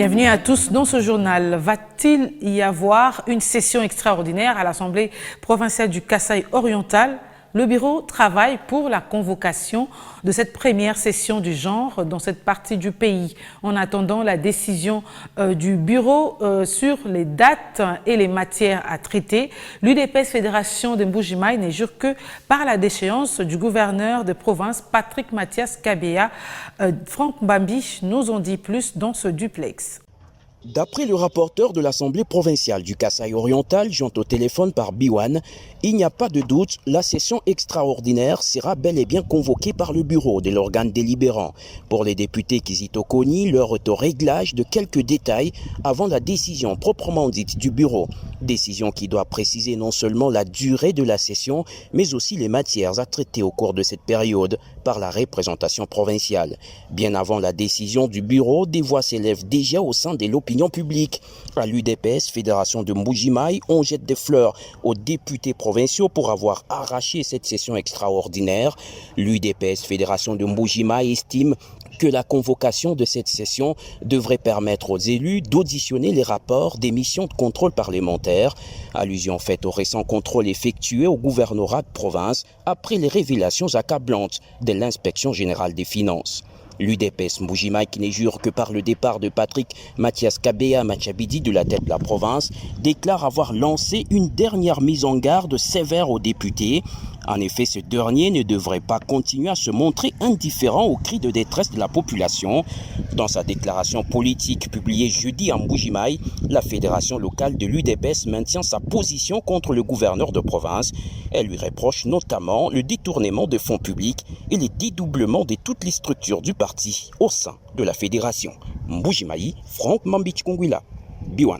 Bienvenue à tous dans ce journal. Va-t-il y avoir une session extraordinaire à l'Assemblée provinciale du Kasaï oriental? Le bureau travaille pour la convocation de cette première session du genre dans cette partie du pays. En attendant la décision du bureau sur les dates et les matières à traiter, l'UDPS Fédération de Mbuji-Mayi n'est jure que par la déchéance du gouverneur de province Patrick Mathias Kabea. Franck Mbambi nous en dit plus dans ce duplex. D'après le rapporteur de l'Assemblée provinciale du Kasaï oriental, joint au téléphone par Biwan, il n'y a pas de doute, la session extraordinaire sera bel et bien convoquée par le bureau de l'organe délibérant. Pour les députés Kizito Koni, l'heure est au réglage de quelques détails avant la décision proprement dite du bureau. Décision qui doit préciser non seulement la durée de la session, mais aussi les matières à traiter au cours de cette période par la représentation provinciale. Bien avant la décision du bureau, des voix s'élèvent déjà au sein de l'opinion publique. À l'UDPS, Fédération de Mbuji-Mayi, on jette des fleurs aux députés provinciaux pour avoir arraché cette session extraordinaire. L'UDPS, Fédération de Mbuji-Mayi, estime que la convocation de cette session devrait permettre aux élus d'auditionner les rapports des missions de contrôle parlementaire. Allusion faite au récent contrôle effectué au gouvernorat de province après les révélations accablantes de l'inspection générale des finances. L'UDPS Mbuji-Mayi, qui n'est jure que par le départ de Patrick Mathias Kabea Machabidi de la tête de la province, déclare avoir lancé une dernière mise en garde sévère aux députés. En effet, ce dernier ne devrait pas continuer à se montrer indifférent aux cris de détresse de la population. Dans sa déclaration politique publiée jeudi à Mbuji-Mayi, la fédération locale de l'UDPS maintient sa position contre le gouverneur de province. Elle lui reproche notamment le détournement de fonds publics et le dédoublement de toutes les structures du parti au sein de la fédération. Mbuji-Mayi, Franck Mbambi Biwan.